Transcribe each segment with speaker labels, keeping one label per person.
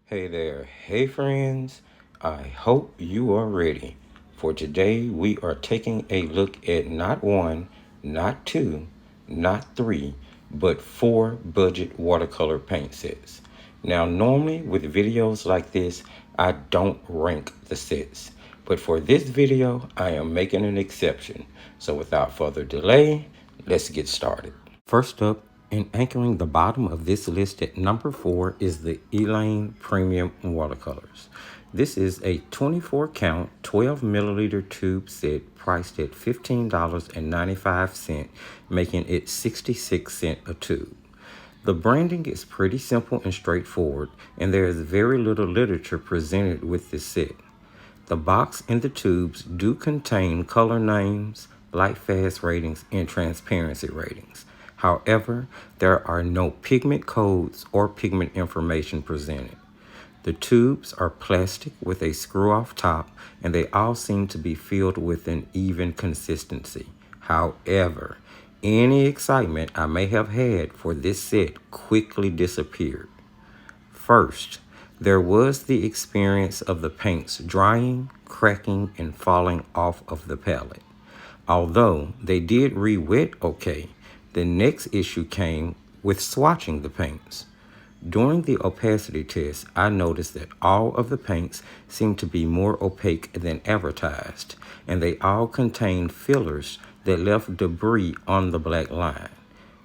Speaker 1: Hey there, hey friends. I hope you are ready. For today, we are taking a look at not one, not two, not three, but four budget watercolor paint sets. Now, normally with videos like this, I don't rank the sets. But for this video, I am making an exception. So without further delay, let's get started. First up, and anchoring the bottom of this list at number 4 is the Elaine Premium watercolors. This is a 24 count 12 milliliter tube set priced at $15.95, making it 66 cents a tube. The branding is pretty simple and straightforward, and there is very little literature presented with this set. The box and the tubes do contain color names, light fast ratings, and transparency ratings. However, there are no pigment codes or pigment information presented. The tubes are plastic with a screw-off top, and they all seem to be filled with an even consistency. However, any excitement I may have had for this set quickly disappeared. First, there was the experience of the paints drying, cracking, and falling off of the palette. Although they did re-wet okay, the next issue came with swatching the paints. During the opacity test, I noticed that all of the paints seemed to be more opaque than advertised, and they all contained fillers that left debris on the black line.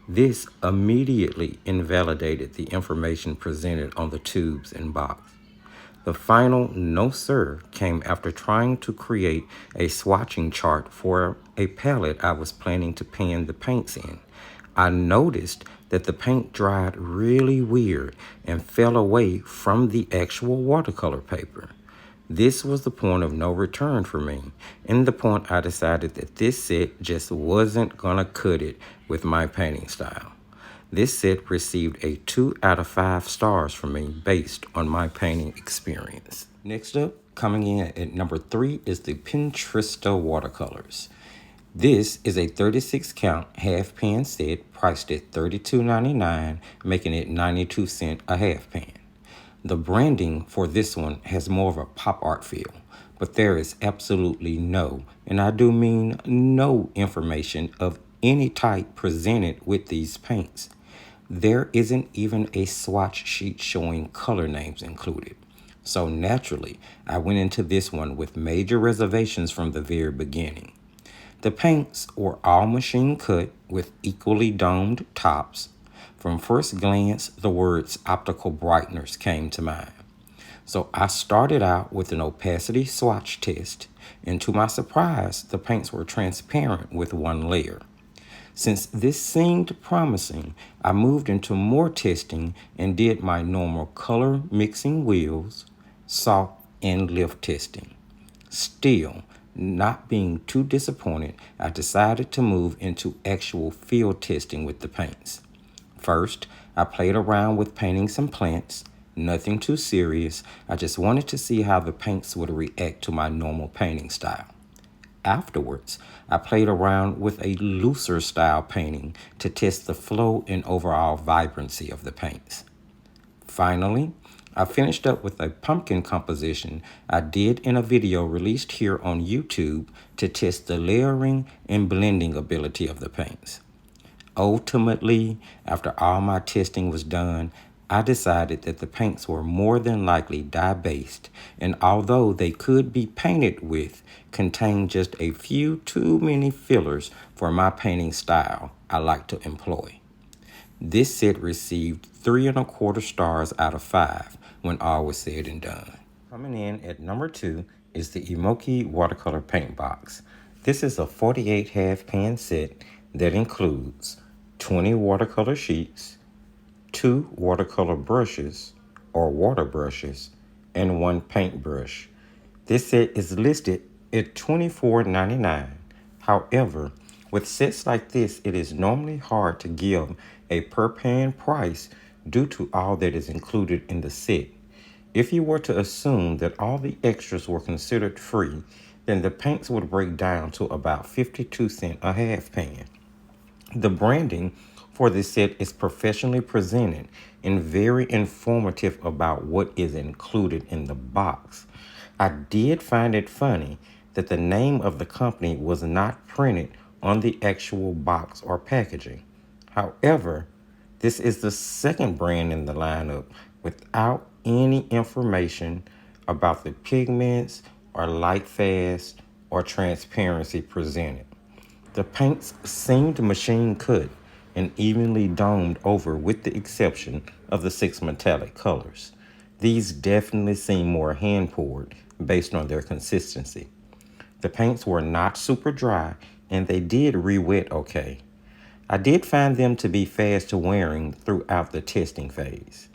Speaker 1: This immediately invalidated the information presented on the tubes and box. The final no sir came after trying to create a swatching chart for a palette I was planning to pan the paints in. I noticed that the paint dried really weird and fell away from the actual watercolor paper. This was the point of no return for me, and the point I decided that this set just wasn't gonna cut it with my painting style. This set received a 2 out of 5 stars from me based on my painting experience. Next up, coming in at number 3 is the Trista watercolors. This is a 36 count half pan set priced at $32.99, making it 92 cents a half pan. The branding for this one has more of a pop art feel, but there is absolutely no, and I do mean no, information of any type presented with these paints. There isn't even a swatch sheet showing color names included. So naturally, I went into this one with major reservations from the very beginning. The paints were all machine cut with equally domed tops. From first glance, the words optical brighteners came to mind. So I started out with an opacity swatch test, and to my surprise, the paints were transparent with one layer. Since this seemed promising, I moved into more testing and did my normal color mixing wheels, salt, and lift testing. Still, not being too disappointed, I decided to move into actual field testing with the paints. First, I played around with painting some plants, nothing too serious. I just wanted to see how the paints would react to my normal painting style. Afterwards, I played around with a looser style painting to test the flow and overall vibrancy of the paints. Finally, I finished up with a pumpkin composition I did in a video released here on YouTube to test the layering and blending ability of the paints. Ultimately, after all my testing was done, I decided that the paints were more than likely dye-based, and although they could be painted with, contained just a few too many fillers for my painting style I like to employ. This set received 3.25 stars out of 5 when all was said and done. Coming in at number 2 is the Imoi watercolor paint box. This is a 48 half pan set that includes 20 watercolor sheets, 2 watercolor brushes or water brushes, and 1 paintbrush. This set is listed at $24.99. However, with sets like this, it is normally hard to give a per pan price due to all that is included in the set. If you were to assume that all the extras were considered free, then the paints would break down to about 52 cents a half pan. The branding for this set is professionally presented and very informative about what is included in the box. I did find it funny that the name of the company was not printed on the actual box or packaging. However, this is the second brand in the lineup without any information about the pigments or light fast or transparency presented. The paints seemed machine cut and evenly domed over with the exception of the six metallic colors. These definitely seem more hand poured based on their consistency. The paints were not super dry and they did re-wet okay. I did find them to be fast to wearing throughout the testing phase.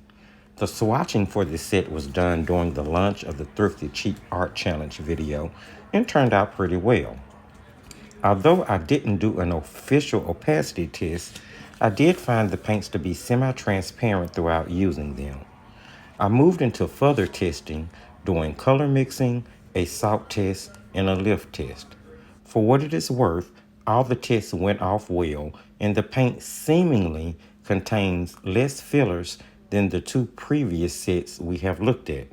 Speaker 1: The swatching for this set was done during the launch of the Thrifty Cheap Art Challenge video and turned out pretty well. Although I didn't do an official opacity test, I did find the paints to be semi-transparent throughout using them. I moved into further testing, doing color mixing, a salt test, and a lift test. For what it is worth, all the tests went off well, and the paint seemingly contains less fillers than the two previous sets we have looked at.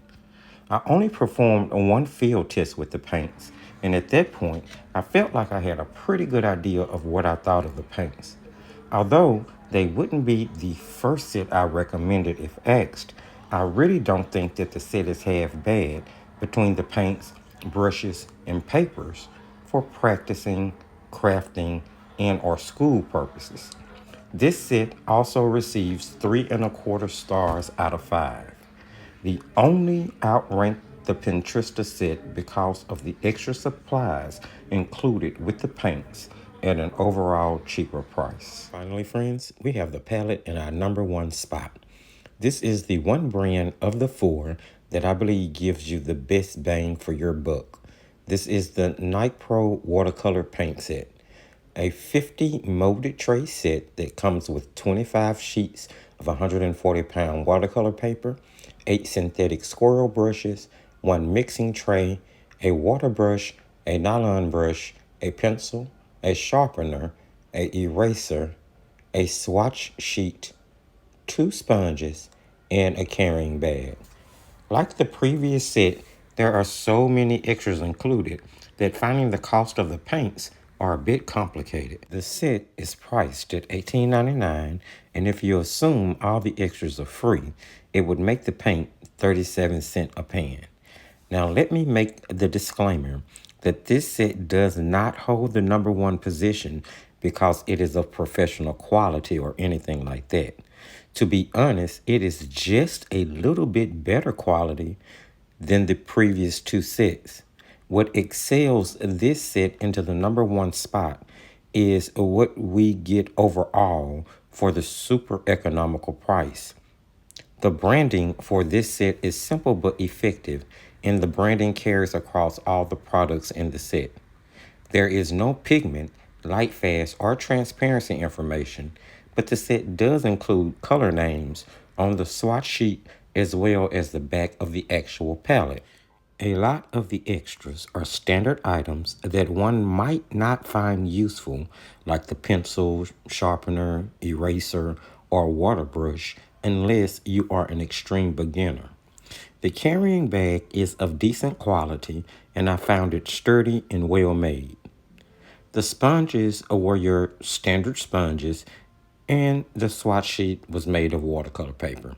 Speaker 1: I only performed one field test with the paints, and at that point, I felt like I had a pretty good idea of what I thought of the paints. Although they wouldn't be the first set I recommended if asked, I really don't think that the set is half bad between the paints, brushes, and papers for practicing, crafting, and or school purposes. This set also receives 3.25 stars out of 5. The only outranked the Trista set because of the extra supplies included with the paints at an overall cheaper price. Finally, friends, we have the palette in our number one spot. This is the one brand of the four that I believe gives you the best bang for your buck. This is the Night Pro Watercolor Paint Set, a 50 molded tray set that comes with 25 sheets of 140-pound watercolor paper, 8 synthetic squirrel brushes, 1 mixing tray, a water brush, a nylon brush, a pencil, a sharpener, a eraser, a swatch sheet, 2 sponges, and a carrying bag. Like the previous set, there are so many extras included that finding the cost of the paints are a bit complicated. The set is priced at $18.99, and if you assume all the extras are free, it would make the paint 37 cents a pan. Now let me make the disclaimer that this set does not hold the number one position because it is of professional quality or anything like that. To be honest, it is just a little bit better quality than the previous two sets. What excels this set into the number one spot is what we get overall for the super economical price. The branding for this set is simple but effective, and the branding carries across all the products in the set. There is no pigment, light fast, or transparency information, but the set does include color names on the swatch sheet as well as the back of the actual palette. A lot of the extras are standard items that one might not find useful, like the pencil, sharpener, eraser, or water brush, unless you are an extreme beginner. The carrying bag is of decent quality, and I found it sturdy and well made. The sponges were your standard sponges, and the swatch sheet was made of watercolor paper.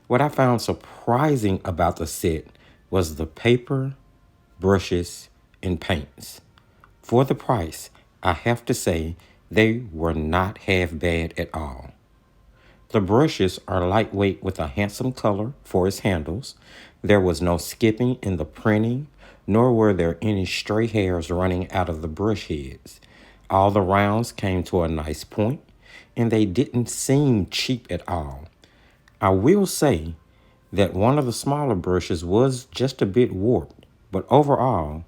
Speaker 1: What I found surprising about the set was the paper, brushes, and paints. For the price, I have to say they were not half bad at all. The brushes are lightweight with a handsome color for its handles. There was no skipping in the printing, nor were there any stray hairs running out of the brush heads. All the rounds came to a nice point, and they didn't seem cheap at all. I will say that one of the smaller brushes was just a bit warped, but overall,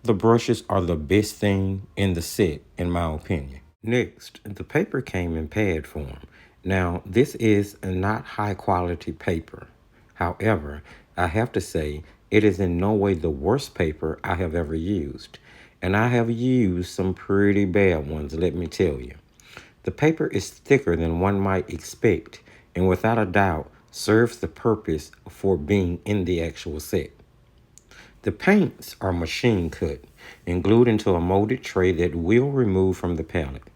Speaker 1: the brushes are the best thing in the set, in my opinion. Next, the paper came in pad form. Now, this is not high quality paper. However, I have to say, it is in no way the worst paper I have ever used. And I have used some pretty bad ones, let me tell you. The paper is thicker than one might expect and without a doubt serves the purpose for being in the actual set. The paints are machine cut and glued into a molded tray that we'll remove from the palette.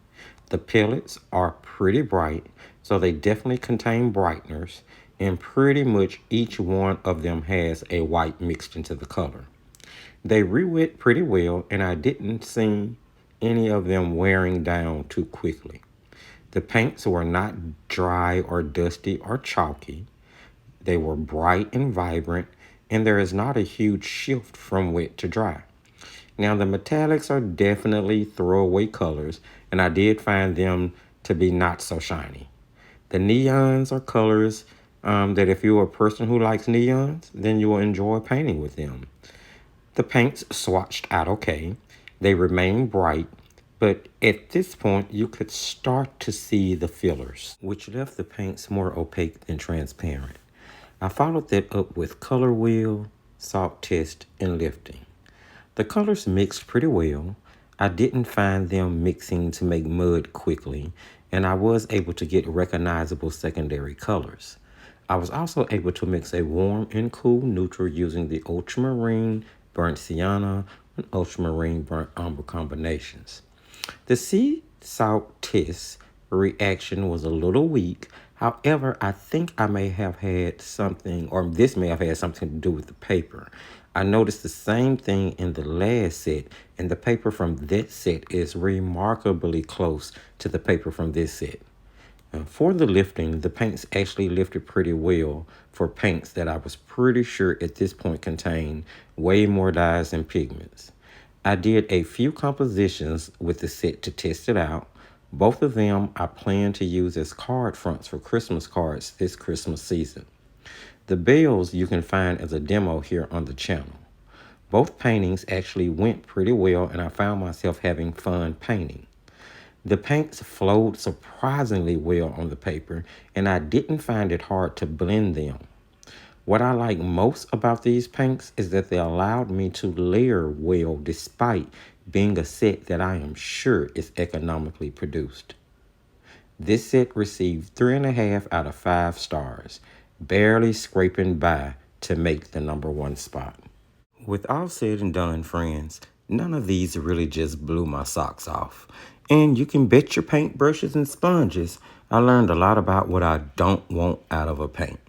Speaker 1: The pellets are pretty bright, so they definitely contain brighteners, and pretty much each one of them has a white mixed into the color. They re-wet pretty well, and I didn't see any of them wearing down too quickly. The paints were not dry or dusty or chalky. They were bright and vibrant, and there is not a huge shift from wet to dry. Now, the metallics are definitely throwaway colors, and I did find them to be not so shiny. The neons are colors that if you're a person who likes neons, then you will enjoy painting with them. The paints swatched out okay. They remain bright, but at this point, you could start to see the fillers, which left the paints more opaque than transparent. I followed that up with color wheel, salt test, and lifting. The colors mixed pretty well. I didn't find them mixing to make mud quickly, and I was able to get recognizable secondary colors. I was also able to mix a warm and cool neutral using the ultramarine, burnt sienna, and ultramarine burnt umber combinations. The sea salt test reaction was a little weak. However, I think I may have had something, or this may have had something to do with the paper. I noticed the same thing in the last set, and the paper from that set is remarkably close to the paper from this set. For the lifting, the paints actually lifted pretty well for paints that I was pretty sure at this point contained way more dyes and pigments. I did a few compositions with the set to test it out. Both of them I plan to use as card fronts for Christmas cards this Christmas season. The bells you can find as a demo here on the channel. Both paintings actually went pretty well, and I found myself having fun painting. The paints flowed surprisingly well on the paper, and I didn't find it hard to blend them. What I like most about these paints is that they allowed me to layer well despite being a set that I am sure is economically produced. This set received 3.5 out of 5 stars, barely scraping by to make the #1 spot. With all said and done, friends, none of these really just blew my socks off. And you can bet your paintbrushes and sponges I learned a lot about what I don't want out of a paint.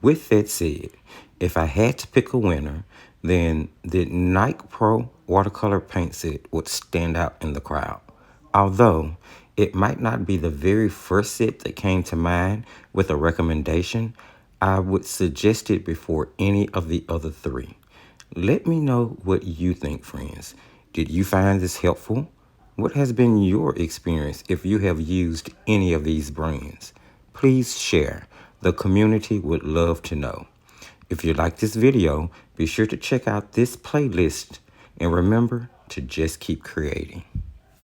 Speaker 1: With that said, if I had to pick a winner, then the Nike Pro watercolor paint set would stand out in the crowd. Although it might not be the very first set that came to mind with a recommendation, I would suggest it before any of the other 3. Let me know what you think, friends. Did you find this helpful? What has been your experience if you have used any of these brands? Please share. The community would love to know. If you like this video, be sure to check out this playlist and remember to just keep creating.